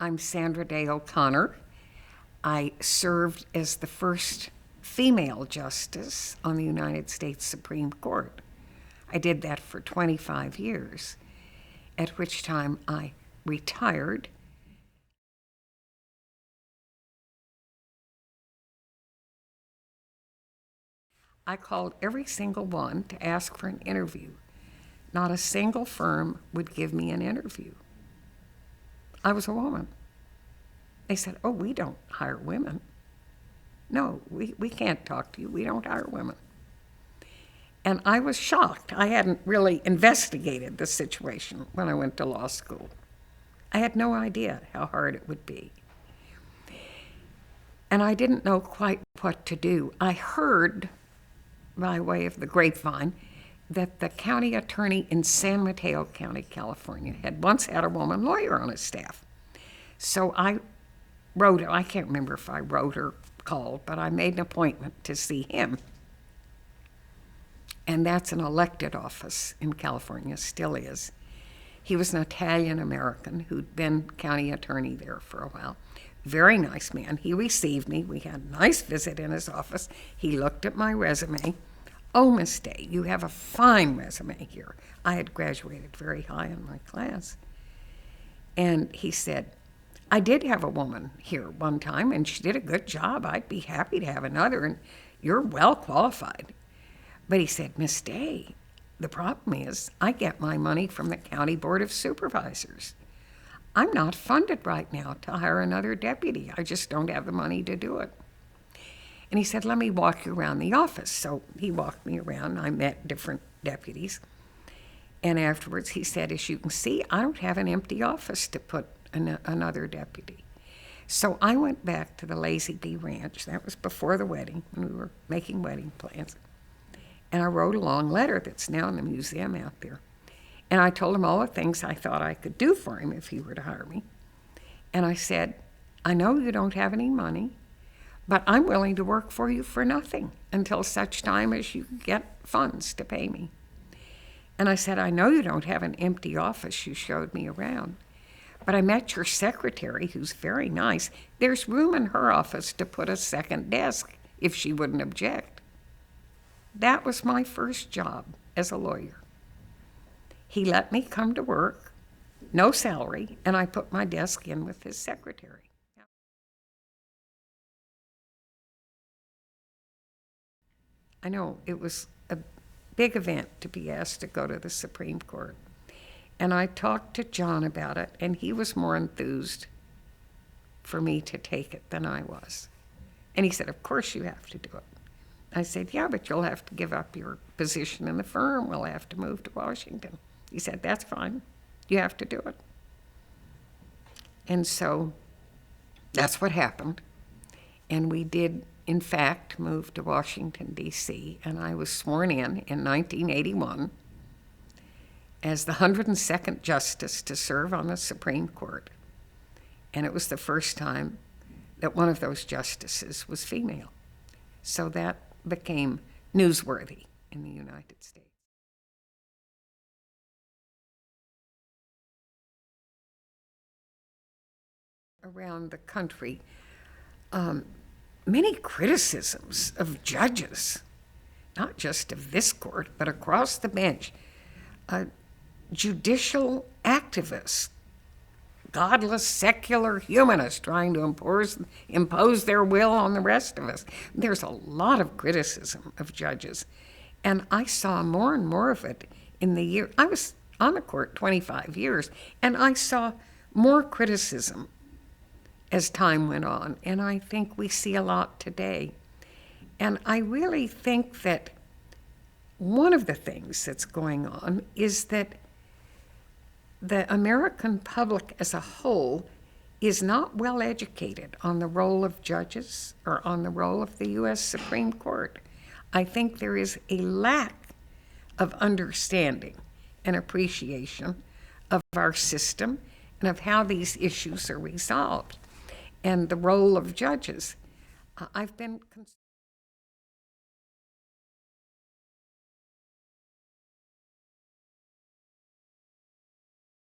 I'm Sandra Day O'Connor. I served as the first female justice on the United States Supreme Court. I did that for 25 years, at which time I retired. I called every single one to ask for an interview. Not a single firm would give me an interview. I was a woman. They said, "Oh, we don't hire women. No, we can't talk to you. We don't hire women." And I was shocked. I hadn't really investigated the situation when I went to law school. I had no idea how hard it would be. And I didn't know quite what to do. I heard, by way of the grapevine, that the county attorney in San Mateo County, California, had once had a woman lawyer on his staff. So I wrote, I can't remember if I wrote or called, but I made an appointment to see him. And that's an elected office in California, still is. He was an Italian-American who'd been county attorney there for a while. Very nice man. He received me. We had a nice visit in his office. He looked at my resume. "Oh, Miss Day, you have a fine resume here." I had graduated very high in my class. And he said, "I did have a woman here one time, and she did a good job. I'd be happy to have another, and you're well qualified." But he said, "Miss Day, the problem is I get my money from the County Board of Supervisors. I'm not funded right now to hire another deputy. I just don't have the money to do it." And he said, "Let me walk you around the office." So he walked me around. I met different deputies. And afterwards he said, "As you can see, I don't have an empty office to put another deputy." So I went back to the Lazy Bee Ranch. That was before the wedding, when we were making wedding plans. And I wrote a long letter that's now in the museum out there. And I told him all the things I thought I could do for him if he were to hire me. And I said, "I know you don't have any money, but I'm willing to work for you for nothing until such time as you get funds to pay me." And I said, "I know you don't have an empty office. You showed me around. But I met your secretary, who's very nice. There's room in her office to put a second desk if she wouldn't object." That was my first job as a lawyer. He let me come to work, no salary, and I put my desk in with his secretary. I know it was a big event to be asked to go to the Supreme Court. And I talked to John about it, and he was more enthused for me to take it than I was. And he said, "Of course you have to do it." I said, "Yeah, but you'll have to give up your position in the firm. We'll have to move to Washington." He said, "That's fine. You have to do it." And so that's what happened. And we did, in fact, move to Washington, D.C., and I was sworn in 1981 as the 102nd Justice to serve on the Supreme Court. And it was the first time that one of those justices was female. So that became newsworthy in the United States. Around the country, many criticisms of judges, not just of this court, but across the bench. Judicial activists, godless, secular humanists trying to impose their will on the rest of us. There's a lot of criticism of judges. And I saw more and more of it in the year. I was on the court 25 years, and I saw more criticism as time went on. And I think we see a lot today. And I really think that one of the things that's going on is that the American public as a whole is not well educated on the role of judges or on the role of the U.S. Supreme Court. I think there is a lack of understanding and appreciation of our system and of how these issues are resolved and the role of judges. I've been